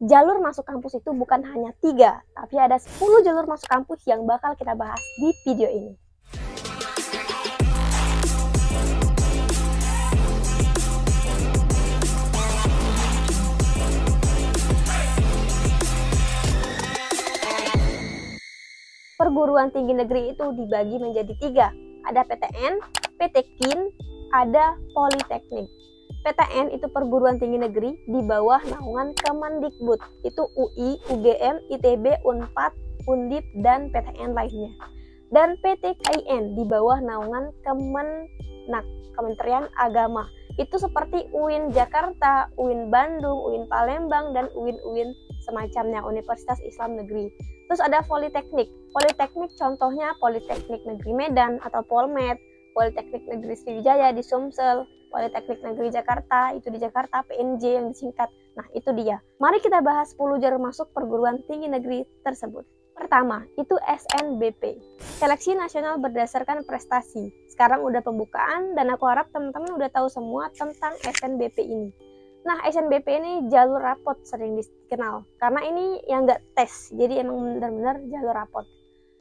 jalur masuk kampus itu bukan hanya 3, tapi ada 10 jalur masuk kampus yang bakal kita bahas di video ini. Perguruan tinggi negeri itu dibagi menjadi 3. Ada PTN, PTKIN, ada Politeknik. PTN itu perguruan tinggi negeri di bawah naungan Kemendikbud. Itu UI, UGM, ITB, Unpad, Undip, dan PTN lainnya. Dan PTKIN di bawah naungan Kemenak, Kementerian Agama. Itu seperti UIN Jakarta, UIN Bandung, UIN Palembang, dan UIN-UIN semacamnya, Universitas Islam Negeri. Terus ada Politeknik. Politeknik contohnya Politeknik Negeri Medan atau Polmed, Politeknik Negeri Sriwijaya di Sumsel, Politeknik Negeri Jakarta, itu di Jakarta, PNJ yang disingkat. Nah, itu dia. Mari kita bahas 10 jalur masuk perguruan tinggi negeri tersebut. Pertama, itu SNBP. Seleksi Nasional Berdasarkan Prestasi. Sekarang udah pembukaan dan aku harap teman-teman udah tahu semua tentang SNBP ini. Nah, SNBP ini jalur rapot sering dikenal. Karena ini yang nggak tes, jadi emang benar-benar jalur rapot.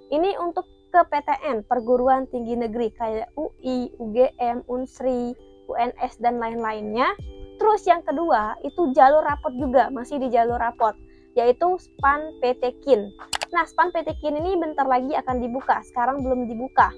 Ini untuk ke PTN, perguruan tinggi negeri kayak UI, UGM, Unsri, UNS, dan lain-lainnya. Terus yang kedua itu jalur rapot juga, masih di jalur rapot, yaitu SPAN PTKIN. Nah, SPAN PTKIN ini bentar lagi akan dibuka, sekarang belum dibuka.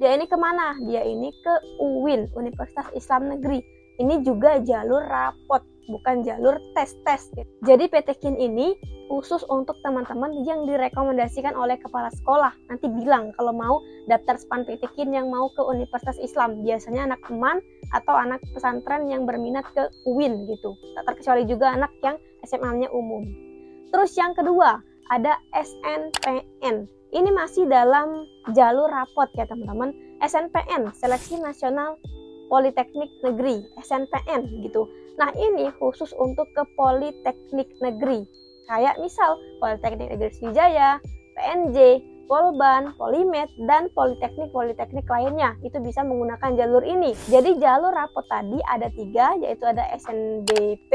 Dia ini kemana? Dia ini ke UIN, Universitas Islam Negeri. Ini juga jalur rapot, bukan jalur tes-tes. Jadi PTKIN ini khusus untuk teman-teman yang direkomendasikan oleh kepala sekolah. Nanti bilang kalau mau daftar SPAN PTKIN yang mau ke Universitas Islam. Biasanya anak teman atau anak pesantren yang berminat ke UIN gitu. Tak terkecuali juga anak yang SMA-nya umum. Terus yang kedua, ada SNPN. Ini masih dalam jalur rapot ya teman-teman. SNPN, Seleksi Nasional Politeknik Negeri, SNPN gitu. Nah, ini khusus untuk ke Politeknik Negeri. Kayak misal Politeknik Negeri Sriwijaya, PNJ, Polban, Polimed, dan Politeknik lainnya. Itu bisa menggunakan jalur ini. Jadi jalur rapot tadi ada 3, yaitu ada SNBP,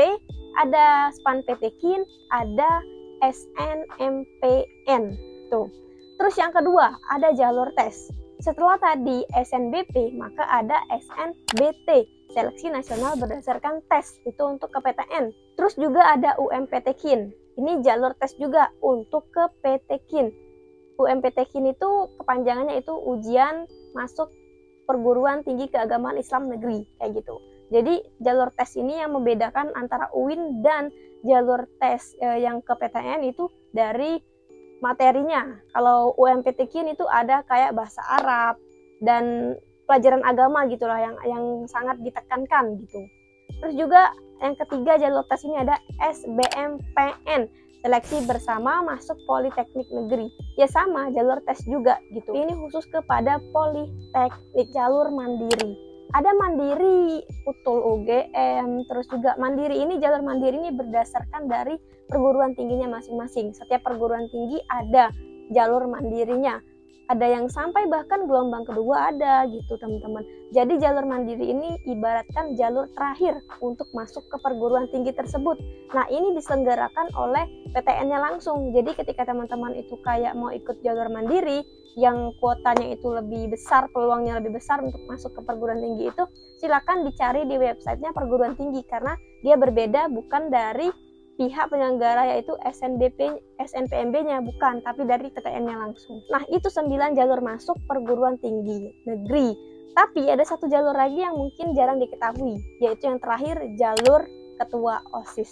ada SPAN PTKIN, ada SNMPN. Tuh. Terus yang kedua, ada jalur tes. Setelah tadi SNBP, maka ada SNBT, Seleksi Nasional Berdasarkan Tes, itu untuk ke PTN. Terus juga ada UMPTKIN, ini jalur tes juga untuk ke PTKIN. UMPTKIN itu kepanjangannya itu Ujian Masuk Perguruan Tinggi Keagamaan Islam Negeri, kayak gitu. Jadi jalur tes ini yang membedakan antara UIN dan jalur tes yang ke PTN itu dari materinya. Kalau UMPTKIN itu ada kayak bahasa Arab dan pelajaran agama gitulah yang sangat ditekankan gitu. Terus juga yang ketiga jalur tes ini ada SBMPN, Seleksi Bersama Masuk Politeknik Negeri. Ya sama, jalur tes juga gitu. Ini khusus kepada Politeknik, jalur mandiri. Ada mandiri Utul UGM, terus juga mandiri ini, jalur mandiri ini berdasarkan dari perguruan tingginya masing-masing. Setiap perguruan tinggi ada jalur mandirinya. Ada yang sampai bahkan gelombang kedua ada gitu teman-teman. Jadi jalur mandiri ini ibaratkan jalur terakhir untuk masuk ke perguruan tinggi tersebut. Nah, ini diselenggarakan oleh PTN-nya langsung. Jadi ketika teman-teman itu kayak mau ikut jalur mandiri yang kuotanya itu lebih besar, peluangnya lebih besar untuk masuk ke perguruan tinggi itu, silakan dicari di websitenya perguruan tinggi karena dia berbeda, bukan dari pihak penyelenggara yaitu SNPMB-nya, bukan, tapi dari PTN-nya langsung. Nah, itu 9 jalur masuk perguruan tinggi negeri. Tapi ada satu jalur lagi yang mungkin jarang diketahui, yaitu yang terakhir, jalur ketua OSIS.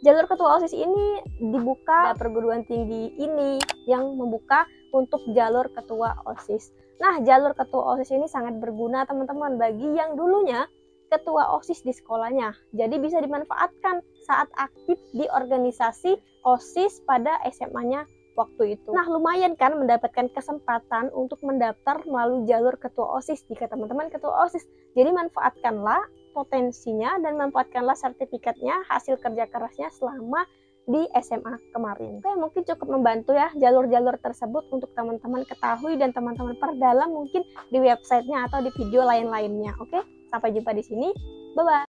Jalur ketua OSIS ini dibuka perguruan tinggi ini yang membuka untuk jalur ketua OSIS. Nah, jalur ketua OSIS ini sangat berguna teman-teman bagi yang dulunya ketua OSIS di sekolahnya. Jadi bisa dimanfaatkan saat aktif di organisasi OSIS pada SMA-nya waktu itu. Nah, lumayan kan mendapatkan kesempatan untuk mendaftar melalui jalur ketua OSIS jika teman-teman ketua OSIS. Jadi manfaatkanlah potensinya dan manfaatkanlah sertifikatnya, hasil kerja kerasnya selama di SMA kemarin. Oke, mungkin cukup membantu ya jalur-jalur tersebut untuk teman-teman ketahui dan teman-teman perdalam mungkin di websitenya atau di video lain-lainnya. Oke, sampai jumpa di sini. Bye-bye.